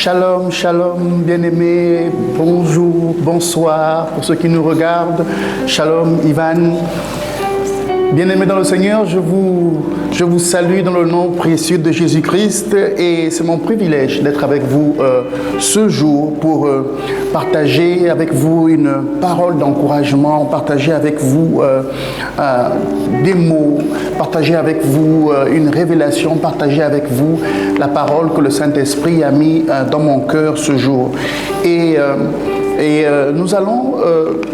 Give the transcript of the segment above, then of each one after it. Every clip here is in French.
Shalom, shalom, bien-aimés, bonjour, bonsoir pour ceux qui nous regardent. Shalom, Ivan. Bien-aimés dans le Seigneur, je vous salue dans le nom précieux de Jésus-Christ et c'est mon privilège d'être avec vous ce jour pour partager avec vous une parole d'encouragement, partager avec vous des mots, partager avec vous une révélation, partager avec vous la parole que le Saint-Esprit a mis dans mon cœur ce jour. Et nous allons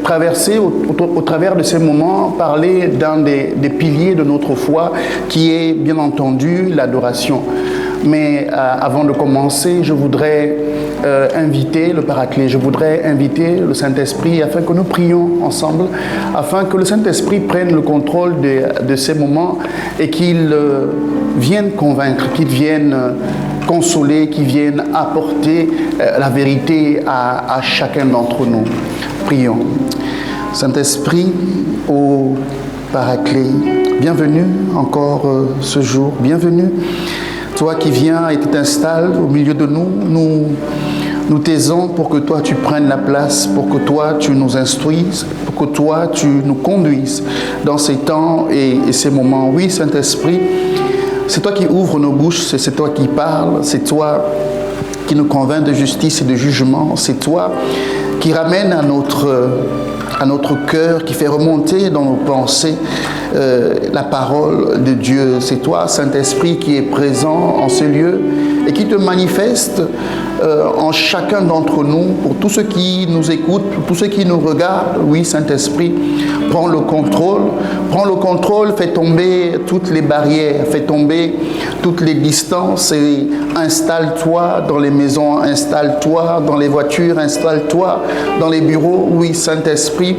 traverser au travers de ces moments, parler d'un des piliers de notre foi qui est bien entendu l'adoration. Mais avant de commencer, je voudrais inviter le Paraclet, je voudrais inviter le Saint-Esprit afin que nous prions ensemble, afin que le Saint-Esprit prenne le contrôle de ces moments et qu'il vienne convaincre, qu'il vienne consoler, qui viennent apporter la vérité à chacun d'entre nous. Prions. Saint-Esprit, au Paraclet, bienvenue encore ce jour, bienvenue. Toi qui viens et qui t'installes au milieu de nous, nous taisons pour que toi tu prennes la place, pour que toi tu nous instruises, pour que toi tu nous conduises dans ces temps et ces moments. Oui, Saint-Esprit, c'est toi qui ouvres nos bouches, c'est toi qui parles, c'est toi qui nous convainc de justice et de jugement, c'est toi qui ramène à notre cœur, qui fait remonter dans nos pensées la parole de Dieu. C'est toi, Saint-Esprit, qui est présent en ce lieu et qui te manifeste en chacun d'entre nous, pour tous ceux qui nous écoutent, pour tous ceux qui nous regardent. Oui, Saint-Esprit, prends le contrôle, fais tomber toutes les barrières, fais tomber toutes les distances et installe-toi dans les maisons, installe-toi dans les voitures, installe-toi dans les bureaux. Oui, Saint-Esprit,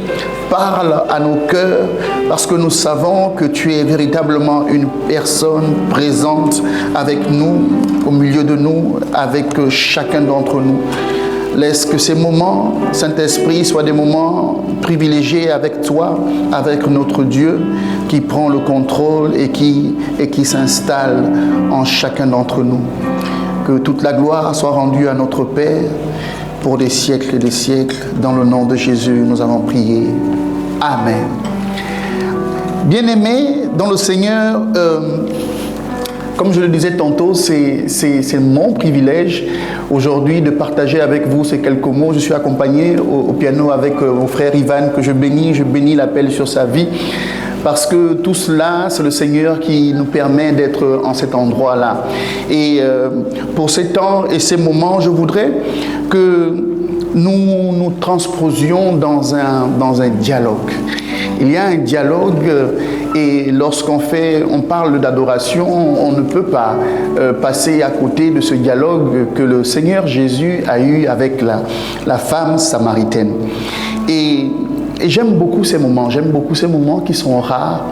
parle à nos cœurs parce que nous savons que tu es véritablement une personne présente avec nous, au milieu de nous, avec chacun d'entre nous. Laisse que ces moments, Saint-Esprit, soient des moments privilégiés avec toi, avec notre Dieu qui prend le contrôle et qui s'installe en chacun d'entre nous. Que toute la gloire soit rendue à notre Père pour des siècles et des siècles. Dans le nom de Jésus, nous avons prié. Amen. Bien-aimés dans le Seigneur, comme je le disais tantôt, c'est mon privilège aujourd'hui de partager avec vous ces quelques mots. Je suis accompagné au piano avec mon frère Ivan que je bénis l'appel sur sa vie. Parce que tout cela, c'est le Seigneur qui nous permet d'être en cet endroit-là. Et pour ces temps et ces moments, je voudrais que nous transposions dans un dialogue. Il y a un dialogue et lorsqu'on parle d'adoration, on ne peut pas passer à côté de ce dialogue que le Seigneur Jésus a eu avec la femme samaritaine. Et j'aime beaucoup ces moments qui sont rares,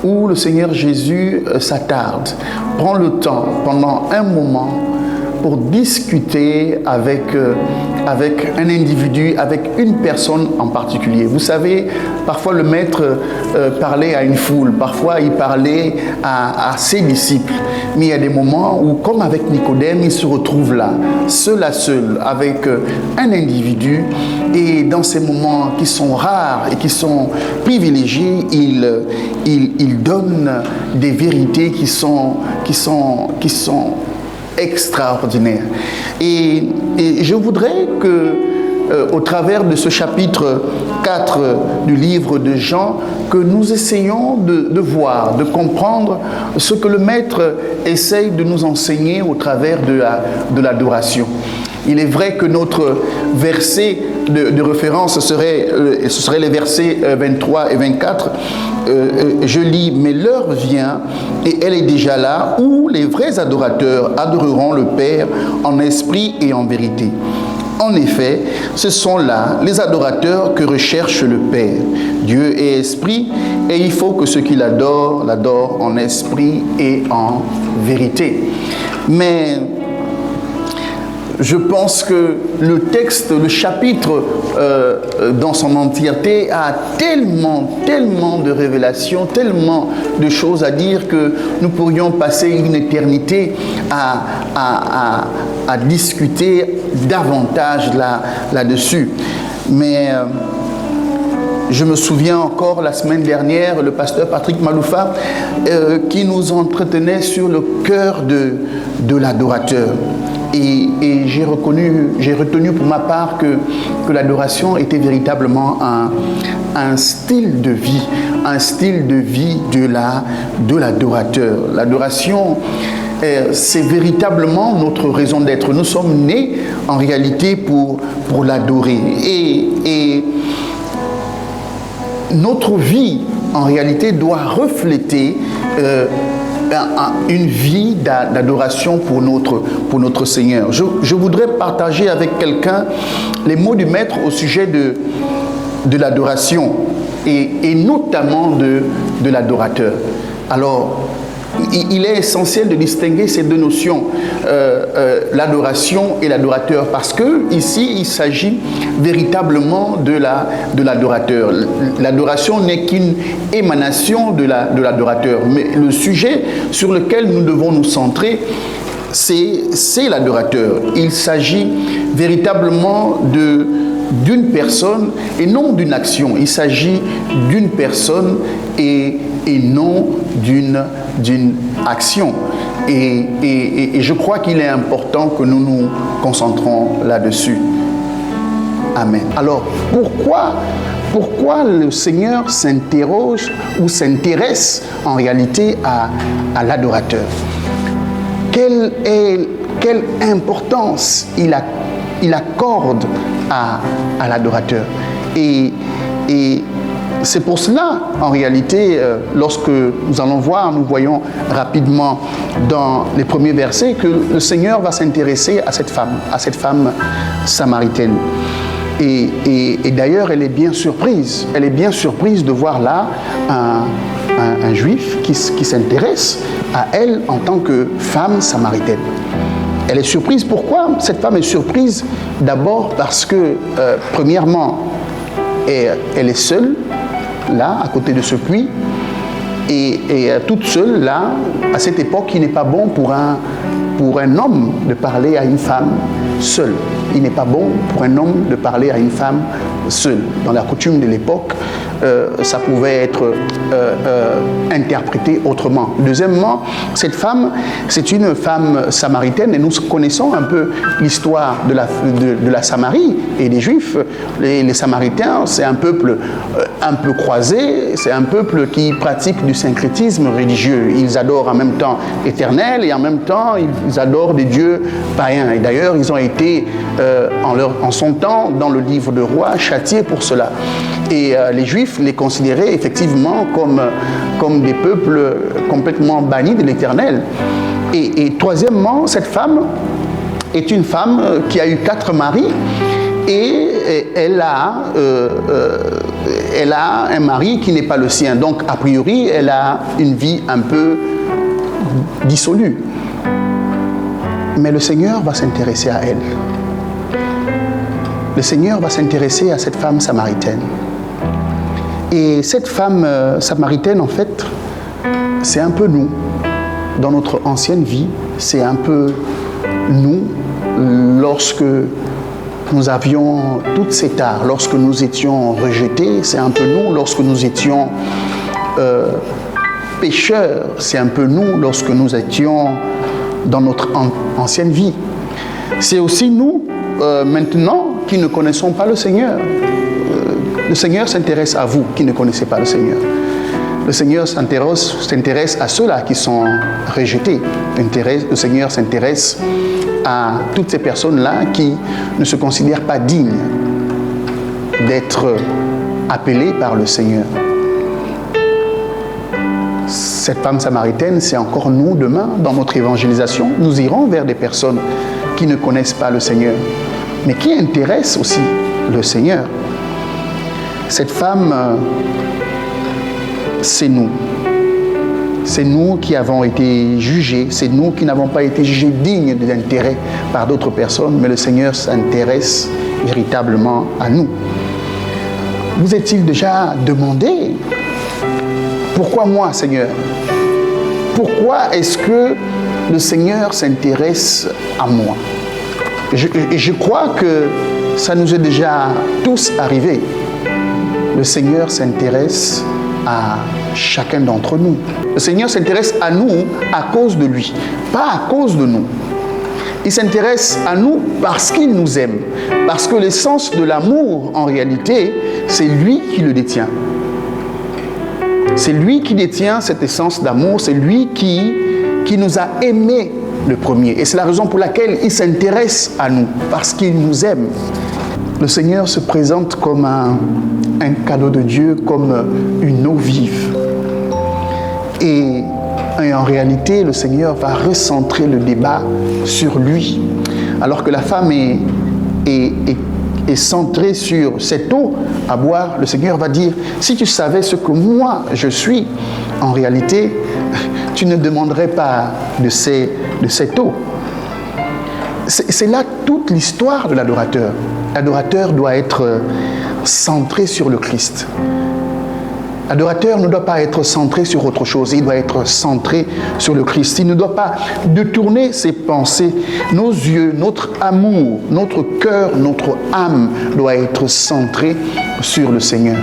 où le Seigneur Jésus s'attarde, prend le temps pendant un moment pour discuter avec un individu, avec une personne en particulier. Vous savez, parfois le maître parlait à une foule, parfois il parlait à ses disciples. Mais il y a des moments où, comme avec Nicodème, il se retrouve là, seul à seul, avec un individu. Et dans ces moments qui sont rares et qui sont privilégiés, il donne des vérités qui sont extraordinaire. Et je voudrais que, au travers de ce chapitre 4 du livre de Jean, que nous essayions de voir, de comprendre ce que le Maître essaye de nous enseigner au travers de l'adoration. Il est vrai que notre verset de référence, ce serait les versets 23 et 24. Je lis, mais l'heure vient, et elle est déjà là, où les vrais adorateurs adoreront le Père en esprit et en vérité. En effet, ce sont là les adorateurs que recherche le Père. Dieu est esprit, et il faut que ceux qui l'adorent en esprit et en vérité. Mais je pense que le texte, le chapitre dans son entièreté a tellement de révélations, tellement de choses à dire que nous pourrions passer une éternité à discuter davantage là-dessus. Mais je me souviens encore la semaine dernière, le pasteur Patrick Maloufa qui nous entretenait sur le cœur de l'adorateur. Et j'ai retenu pour ma part que l'adoration était véritablement un style de vie de l'adorateur. L'adoration, c'est véritablement notre raison d'être. Nous sommes nés en réalité pour l'adorer. Et notre vie, en réalité, doit refléter une vie d'adoration pour notre Seigneur. Je voudrais partager avec quelqu'un les mots du Maître au sujet de l'adoration et notamment de l'adorateur. Alors, il est essentiel de distinguer ces deux notions, l'adoration et l'adorateur, parce que ici il s'agit véritablement de l'adorateur. L'adoration n'est qu'une émanation de l'adorateur, mais le sujet sur lequel nous devons nous centrer, c'est l'adorateur. Il s'agit véritablement d'une personne et non d'une action. Il s'agit d'une personne et non d'une action. Et je crois qu'il est important que nous nous concentrons là-dessus. Amen. Alors, pourquoi le Seigneur s'interroge ou s'intéresse en réalité à l'adorateur? Quelle importance il accorde à l'adorateur? Et c'est pour cela, en réalité, lorsque nous voyons rapidement dans les premiers versets que le Seigneur va s'intéresser à cette femme samaritaine. Et d'ailleurs, elle est bien surprise. Elle est bien surprise de voir là un juif qui s'intéresse à elle en tant que femme samaritaine. Elle est surprise. Pourquoi cette femme est surprise? D'abord parce que, premièrement, elle est seule, là, à côté de ce puits, et toute seule, là, à cette époque, il n'est pas bon pour un homme de parler à une femme seule. Il n'est pas bon pour un homme de parler à une femme seule. Dans la coutume de l'époque, ça pouvait être interprété autrement. Deuxièmement, cette femme, c'est une femme samaritaine, et nous connaissons un peu l'histoire de la Samarie et des Juifs. Les Samaritains, c'est un peuple un peu croisé, c'est un peuple qui pratique du syncrétisme religieux. Ils adorent en même temps l'Éternel et en même temps ils adorent des dieux païens. Et d'ailleurs, ils ont été en son temps, dans le livre de Rois, châtiés pour cela. Et les Juifs les considéraient effectivement comme des peuples complètement bannis de l'Éternel. Et troisièmement, cette femme est une femme qui a eu 4 maris, et elle a un mari qui n'est pas le sien. Donc, a priori, elle a une vie un peu dissolue. Mais le Seigneur va s'intéresser à elle. Le Seigneur va s'intéresser à cette femme samaritaine. Et cette femme samaritaine, en fait, c'est un peu nous. Dans notre ancienne vie, c'est un peu nous, lorsque nous avions toutes ces tares, lorsque nous étions rejetés, c'est un peu nous, lorsque nous étions pécheurs, c'est un peu nous, lorsque nous étions dans notre ancienne vie. C'est aussi nous, maintenant, qui ne connaissons pas le Seigneur. Le Seigneur s'intéresse à vous qui ne connaissez pas le Seigneur. Le Seigneur s'intéresse à ceux-là qui sont rejetés. Le Seigneur s'intéresse à toutes ces personnes-là qui ne se considèrent pas dignes d'être appelées par le Seigneur. Cette femme samaritaine, c'est encore nous demain, dans notre évangélisation. Nous irons vers des personnes qui ne connaissent pas le Seigneur, mais qui intéressent aussi le Seigneur. Cette femme, c'est nous. c'est nous qui avons été jugés, c'est nous qui n'avons pas été jugés dignes de l'intérêt par d'autres personnes, mais le Seigneur s'intéresse véritablement à nous. Vous est-il déjà demandé, pourquoi moi, Seigneur? Pourquoi est-ce que le Seigneur s'intéresse à moi? Je crois que ça nous est déjà tous arrivé. Le Seigneur s'intéresse à chacun d'entre nous. Le Seigneur s'intéresse à nous à cause de lui, pas à cause de nous. Il s'intéresse à nous parce qu'il nous aime. Parce que l'essence de l'amour, en réalité, c'est lui qui le détient. C'est lui qui détient cette essence d'amour, c'est lui qui nous a aimés le premier. Et c'est la raison pour laquelle il s'intéresse à nous, parce qu'il nous aime. Le Seigneur se présente comme un cadeau de Dieu, comme une eau vive. Et en réalité, le Seigneur va recentrer le débat sur lui. Alors que la femme est centrée sur cette eau à boire, le Seigneur va dire, si tu savais ce que moi je suis, en réalité, tu ne demanderais pas de cette eau. C'est là toute l'histoire de l'adorateur. L'adorateur doit être centré sur le Christ. L'adorateur ne doit pas être centré sur autre chose, il doit être centré sur le Christ. Il ne doit pas détourner ses pensées. Nos yeux, notre amour, notre cœur, notre âme doit être centré sur le Seigneur.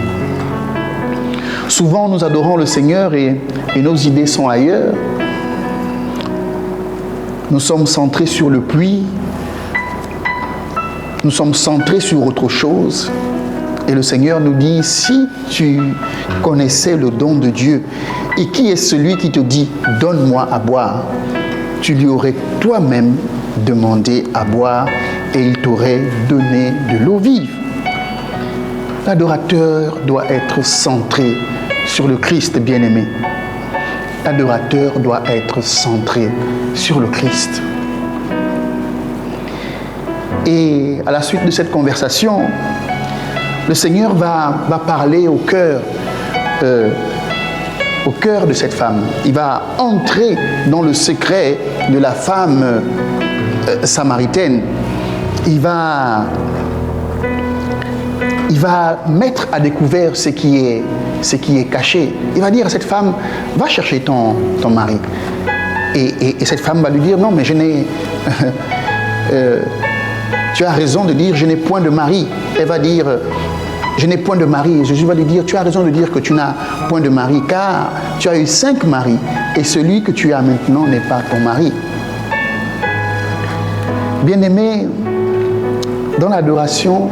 Souvent, nous adorons le Seigneur et nos idées sont ailleurs. Nous sommes centrés sur le puits. Nous sommes centrés sur autre chose. Et le Seigneur nous dit, si tu connaissais le don de Dieu, et qui est celui qui te dit, donne-moi à boire, tu lui aurais toi-même demandé à boire et il t'aurait donné de l'eau vive. L'adorateur doit être centré sur le Christ bien-aimé. L'adorateur doit être centré sur le Christ. Et à la suite de cette conversation, le Seigneur va parler au cœur de cette femme. Il va entrer dans le secret de la femme samaritaine. Il va mettre à découvert ce qui est caché. Il va dire à cette femme, va chercher ton mari. Et cette femme va lui dire, non, mais je n'ai... tu as raison de dire, je n'ai point de mari. Elle va dire, je n'ai point de mari. Et Jésus va lui dire, tu as raison de dire que tu n'as point de mari, car tu as eu 5 maris, et celui que tu as maintenant n'est pas ton mari. Bien-aimé, dans l'adoration,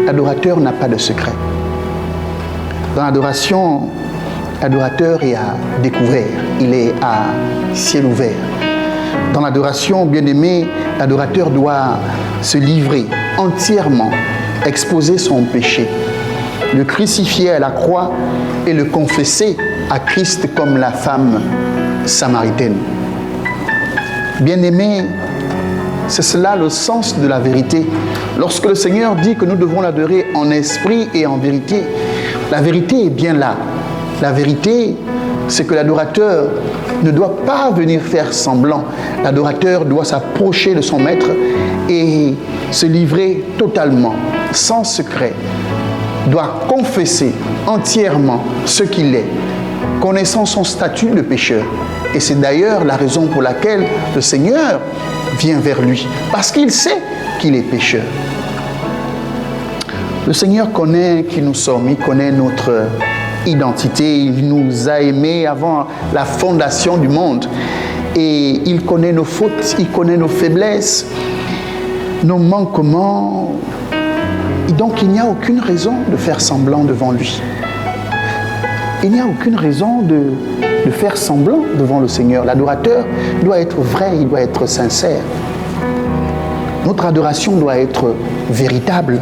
l'adorateur n'a pas de secret. Dans l'adoration, l'adorateur est à découvert, il est à ciel ouvert. Dans l'adoration, bien-aimé, l'adorateur doit se livrer entièrement, exposer son péché, le crucifier à la croix et le confesser à Christ comme la femme samaritaine. Bien-aimé, c'est cela le sens de la vérité. Lorsque le Seigneur dit que nous devons l'adorer en esprit et en vérité, la vérité est bien là. La vérité, c'est que l'adorateur ne doit pas venir faire semblant. L'adorateur doit s'approcher de son maître et se livrer totalement, sans secret. Doit confesser entièrement ce qu'il est, connaissant son statut de pécheur. Et c'est d'ailleurs la raison pour laquelle le Seigneur vient vers lui, parce qu'il sait qu'il est pécheur. Le Seigneur connaît qui nous sommes, il connaît notre identité, il nous a aimés avant la fondation du monde et il connaît nos fautes, il connaît nos faiblesses, nos manquements. Et donc il n'y a aucune raison de faire semblant devant lui. Il n'y a aucune raison de faire semblant devant le Seigneur. L'adorateur doit être vrai, il doit être sincère. Notre adoration doit être véritable.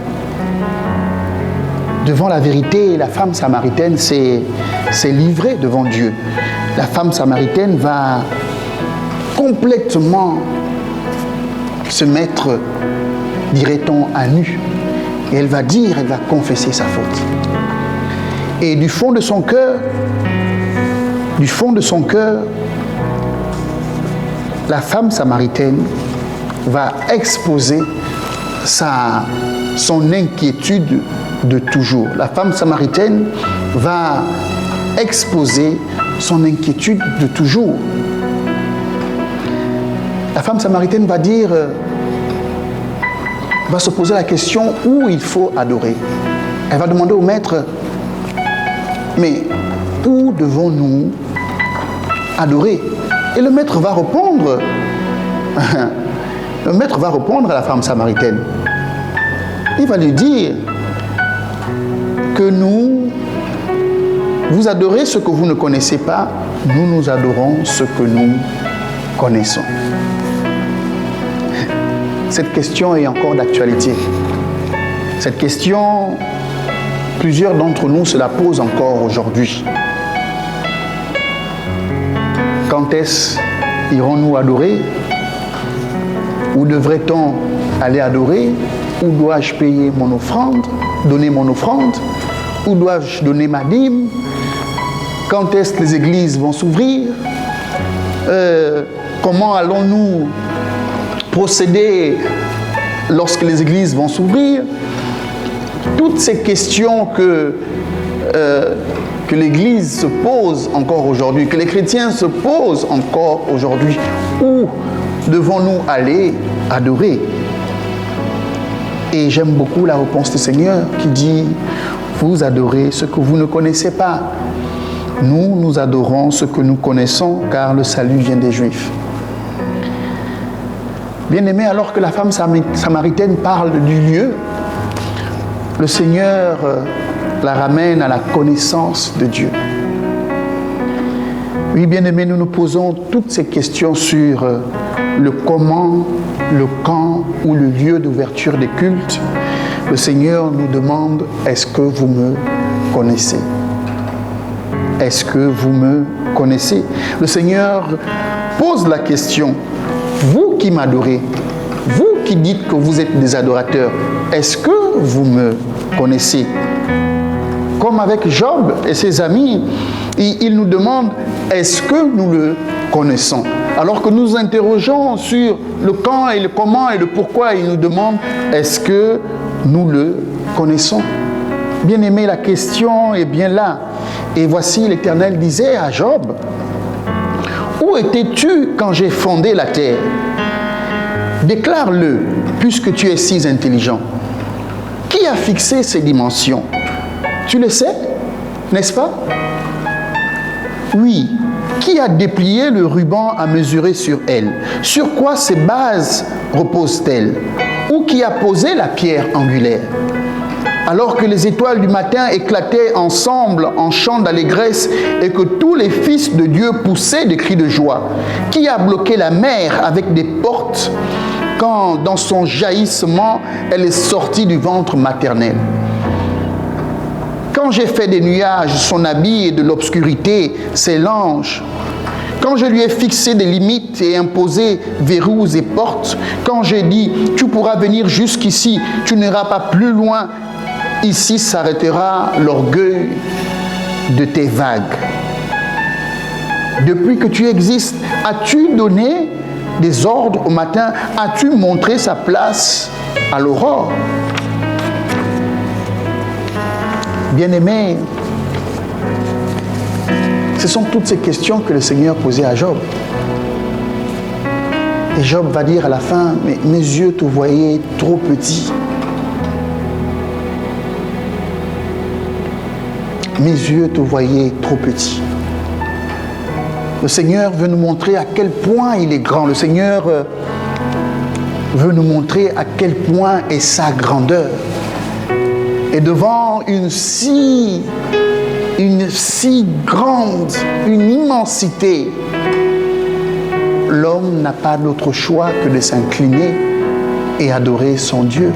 Devant la vérité, la femme samaritaine s'est livrée devant Dieu. La femme samaritaine va complètement se mettre, dirait-on, à nu. Et elle va confesser sa faute. Et du fond de son cœur, du fond de son cœur, la femme samaritaine va exposer son inquiétude de toujours. La femme samaritaine va exposer son inquiétude de toujours. La femme samaritaine va se poser la question où il faut adorer. Elle va demander au maître, mais où devons-nous adorer? Et le maître va répondre, à la femme samaritaine. Il va lui dire que vous adorez ce que vous ne connaissez pas, nous adorons ce que nous connaissons. Cette question est encore d'actualité. Cette question, plusieurs d'entre nous se la posent encore aujourd'hui. Quand est-ce irons-nous adorer? Où devrait-on aller adorer? Où dois-je payer mon offrande, donner mon offrande? Où dois-je donner ma dîme? Quand est-ce que les églises vont s'ouvrir? Comment allons-nous procéder lorsque les églises vont s'ouvrir? Toutes ces questions que l'Église se pose encore aujourd'hui, que les chrétiens se posent encore aujourd'hui. Où devons-nous aller adorer? Et j'aime beaucoup la réponse du Seigneur qui dit, vous adorez ce que vous ne connaissez pas. Nous adorons ce que nous connaissons, car le salut vient des Juifs. Bien-aimé, alors que la femme samaritaine parle du lieu, le Seigneur la ramène à la connaissance de Dieu. Oui, bien-aimé, nous nous posons toutes ces questions sur le comment, le quand ou le lieu d'ouverture des cultes. Le Seigneur nous demande, est-ce que vous me connaissez? Est-ce que vous me connaissez? Le Seigneur pose la question, vous qui m'adorez, vous qui dites que vous êtes des adorateurs, est-ce que vous me connaissez? Comme avec Job et ses amis, il nous demande, est-ce que nous le connaissons? Alors que nous interrogeons sur le quand et le comment et le pourquoi, il nous demande, est-ce que nous le connaissons? Bien-aimé, la question est bien là. Et voici, l'Éternel disait à Job, où étais-tu quand j'ai fondé la terre? Déclare-le, puisque tu es si intelligent. Qui a fixé ces dimensions? Tu le sais, n'est-ce pas? Oui. Qui a déplié le ruban à mesurer sur elle? Sur quoi ces bases reposent-elles? Ou qui a posé la pierre angulaire? Alors que les étoiles du matin éclataient ensemble en chants d'allégresse et que tous les fils de Dieu poussaient des cris de joie, qui a bloqué la mer avec des portes quand, dans son jaillissement, elle est sortie du ventre maternel? Quand j'ai fait des nuages son habit et de l'obscurité ses langes, quand je lui ai fixé des limites et imposé verrous et portes, quand j'ai dit « tu pourras venir jusqu'ici, tu n'iras pas plus loin », ici s'arrêtera l'orgueil de tes vagues. Depuis que tu existes, as-tu donné des ordres au matin? As-tu montré sa place à l'aurore? Bien-aimé, ce sont toutes ces questions que le Seigneur posait à Job. Et Job va dire à la fin, mais mes yeux te voyaient trop petit. Mes yeux te voyaient trop petit. Le Seigneur veut nous montrer à quel point il est grand. Le Seigneur veut nous montrer à quel point est sa grandeur. Et devant une si grande, une immensité, l'homme n'a pas d'autre choix que de s'incliner et adorer son Dieu.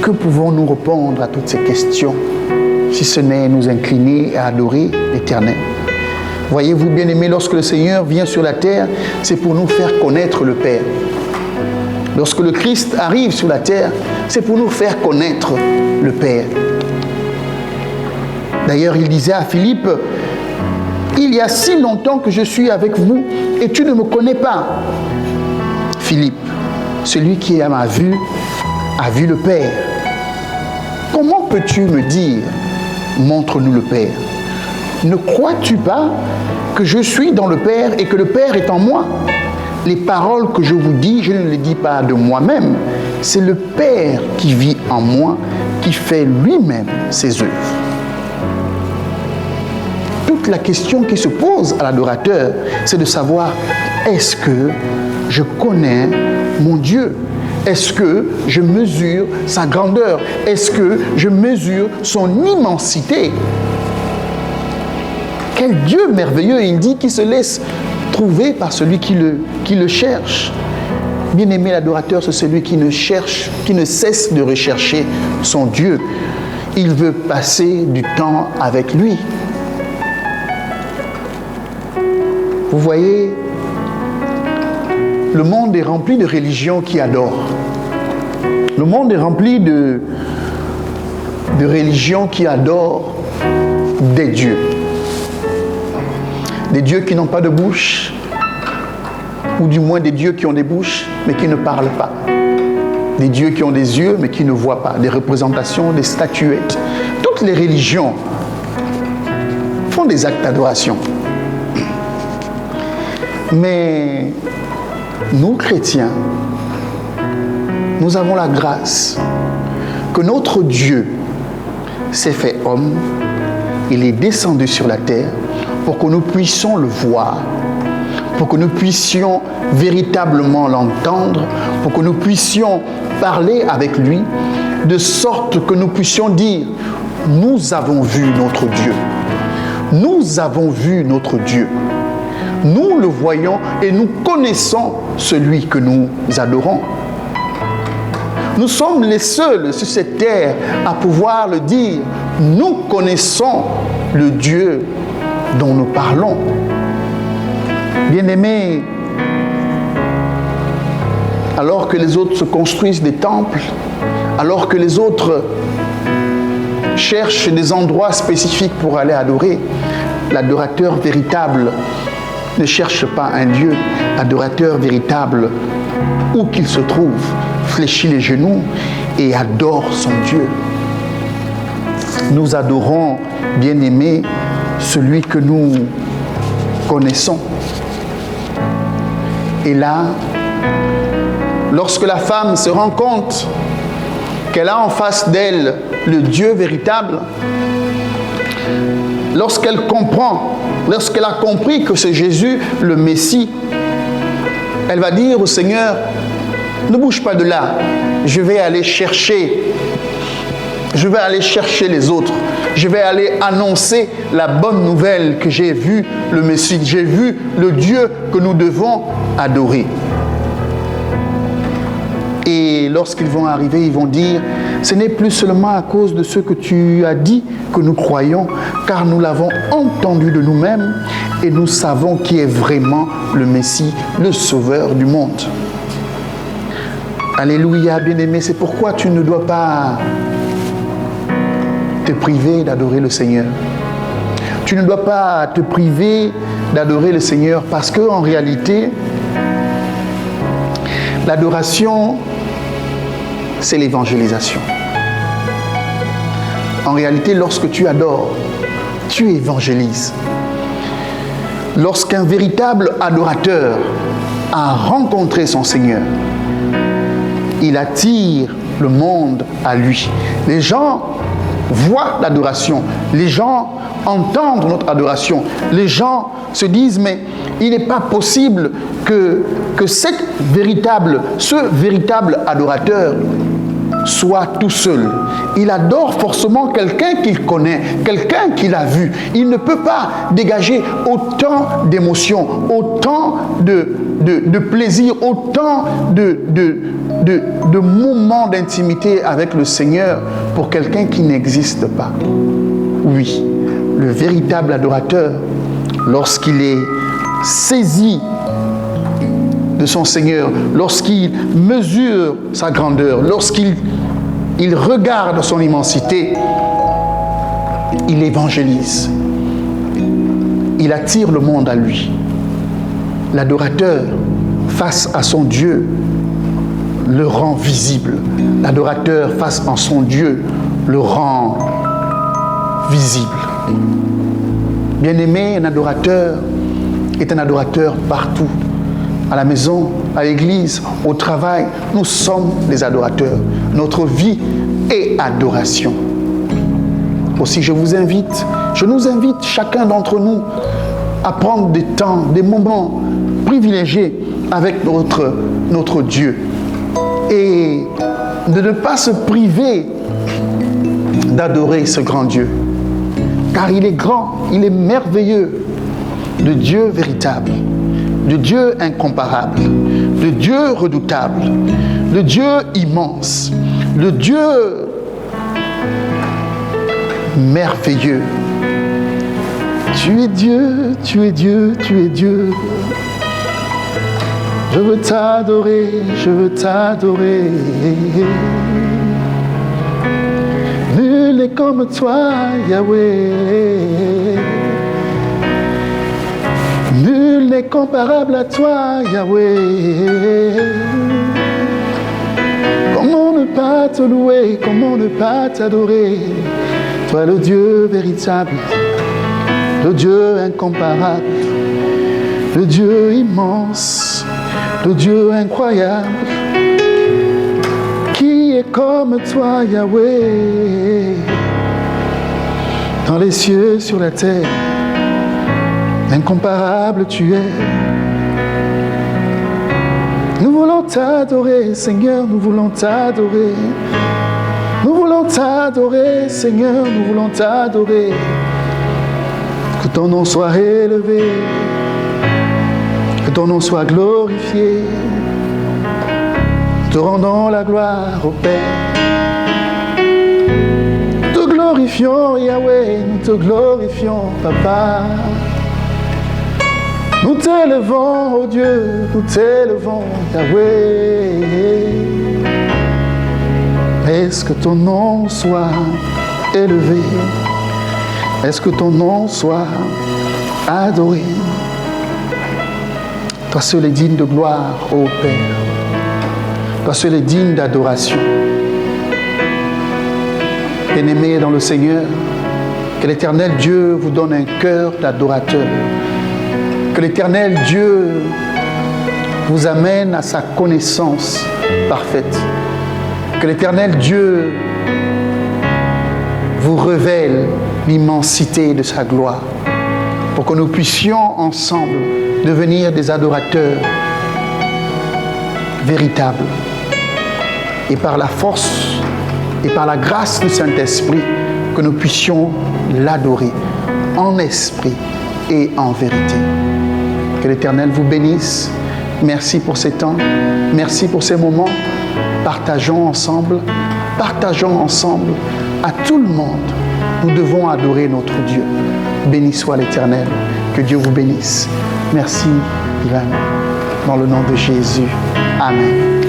Que pouvons-nous répondre à toutes ces questions, si ce n'est nous incliner et adorer l'Éternel? Voyez-vous, bien-aimés, lorsque le Seigneur vient sur la terre, c'est pour nous faire connaître le Père. Lorsque le Christ arrive sur la terre, c'est pour nous faire connaître le Père. D'ailleurs, il disait à Philippe, « Il y a si longtemps que je suis avec vous et tu ne me connais pas. » Philippe, celui qui m'a vu, a vu le Père. Comment peux-tu me dire, montre-nous le Père? Ne crois-tu pas que je suis dans le Père et que le Père est en moi? Les paroles que je vous dis, je ne les dis pas de moi-même. C'est le Père qui vit en moi, qui fait lui-même ses œuvres. Toute la question qui se pose à l'adorateur, c'est de savoir, est-ce que je connais mon Dieu? Est-ce que je mesure sa grandeur? Est-ce que je mesure son immensité? Quel Dieu merveilleux, il dit, qui se laisse trouver par celui qui le cherche. Bien-aimé, l'adorateur, c'est celui qui ne cesse de rechercher son Dieu. Il veut passer du temps avec lui. Vous voyez, le monde est rempli de religions qui adorent. Le monde est rempli de religions qui adorent des dieux. Des dieux qui n'ont pas de bouche, ou du moins des dieux qui ont des bouches, mais qui ne parlent pas. Des dieux qui ont des yeux, mais qui ne voient pas. Des représentations, des statuettes. Toutes les religions font des actes d'adoration. Mais nous, chrétiens, nous avons la grâce que notre Dieu s'est fait homme, il est descendu sur la terre pour que nous puissions le voir, pour que nous puissions véritablement l'entendre, pour que nous puissions parler avec lui, de sorte que nous puissions dire, nous avons vu notre Dieu, nous avons vu notre Dieu, nous le voyons et nous connaissons celui que nous adorons. Nous sommes les seuls sur cette terre à pouvoir le dire, nous connaissons le Dieu dont nous parlons. Bien-aimés, alors que les autres se construisent des temples, alors que les autres cherchent des endroits spécifiques pour aller adorer, l'adorateur véritable ne cherche pas un Dieu. L'adorateur véritable, où qu'il se trouve, fléchit les genoux et adore son Dieu. Nous adorons, bien-aimés, celui que nous connaissons. Et là, lorsque la femme se rend compte qu'elle a en face d'elle le Dieu véritable, lorsqu'elle comprend, lorsqu'elle a compris que c'est Jésus le Messie, elle va dire au Seigneur, ne bouge pas de là, je vais aller chercher les autres. Je vais aller annoncer la bonne nouvelle que j'ai vu le Messie, j'ai vu le Dieu que nous devons adorer. Et lorsqu'ils vont arriver, ils vont dire, ce n'est plus seulement à cause de ce que tu as dit que nous croyons, car nous l'avons entendu de nous-mêmes et nous savons qui est vraiment le Messie, le Sauveur du monde. Alléluia, bien-aimé, c'est pourquoi tu ne dois pas te priver d'adorer le Seigneur. Tu ne dois pas te priver d'adorer le Seigneur parce qu'en réalité, l'adoration, c'est l'évangélisation. En réalité, lorsque tu adores, tu évangélises. Lorsqu'un véritable adorateur a rencontré son Seigneur, il attire le monde à lui. Les gens voient l'adoration, les gens entendent notre adoration, les gens se disent, mais il n'est pas possible que ce véritable adorateur soit tout seul. Il adore forcément quelqu'un qu'il connaît, quelqu'un qu'il a vu. Il ne peut pas dégager autant d'émotions, autant de plaisir, autant de moments d'intimité avec le Seigneur pour quelqu'un qui n'existe pas. Oui, le véritable adorateur, lorsqu'il est saisi de son Seigneur, lorsqu'il mesure sa grandeur, lorsqu'il regarde son immensité, il évangélise. Il attire le monde à lui. L'adorateur, face à son Dieu, le rend visible. L'adorateur, face à son Dieu, le rend visible. Bien-aimé, un adorateur est un adorateur partout. À la maison, à l'église, au travail, nous sommes des adorateurs. Notre vie est adoration. Aussi, je nous invite chacun d'entre nous à prendre des temps, des moments privilégiés avec notre Dieu. Et de ne pas se priver d'adorer ce grand Dieu. Car il est grand, il est merveilleux, le Dieu véritable, le Dieu incomparable, le Dieu redoutable, le Dieu immense, le Dieu merveilleux. Tu es Dieu, tu es Dieu, tu es Dieu. Je veux t'adorer, je veux t'adorer. Nul n'est comme toi, Yahweh. Nul n'est comparable à toi, Yahweh. Comment ne pas te louer, comment ne pas t'adorer? Toi le Dieu véritable, le Dieu incomparable, le Dieu immense, le Dieu incroyable. Qui est comme toi, Yahweh? Dans les cieux, sur la terre, incomparable tu es. Nous voulons t'adorer, Seigneur, nous voulons t'adorer. Nous voulons t'adorer, Seigneur, nous voulons t'adorer. Que ton nom soit élevé, que ton nom soit glorifié. Te rendons la gloire au Père. Te glorifions, Yahweh, nous te glorifions, Papa. Nous t'élevons, oh Dieu, nous t'élevons, Yahweh. Est-ce que ton nom soit élevé? Est-ce que ton nom soit adoré? Toi seul est digne de gloire, ô Père. Toi seul est digne d'adoration. Bien-aimés dans le Seigneur, que l'Éternel Dieu vous donne un cœur d'adorateur. Que l'Éternel Dieu vous amène à sa connaissance parfaite. Que l'Éternel Dieu vous révèle l'immensité de sa gloire pour que nous puissions ensemble devenir des adorateurs véritables. Et par la force et par la grâce du Saint-Esprit, que nous puissions l'adorer en esprit et en vérité. Que l'Éternel vous bénisse. Merci pour ces temps. Merci pour ces moments. Partageons ensemble à tout le monde. Nous devons adorer notre Dieu. Béni soit l'Éternel. Que Dieu vous bénisse. Merci, Ivan. Dans le nom de Jésus. Amen.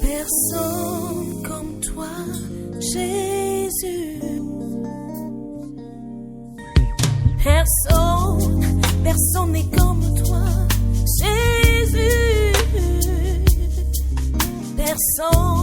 Personne comme toi, Jésus. Personne n'est comme toi, Jésus. Personne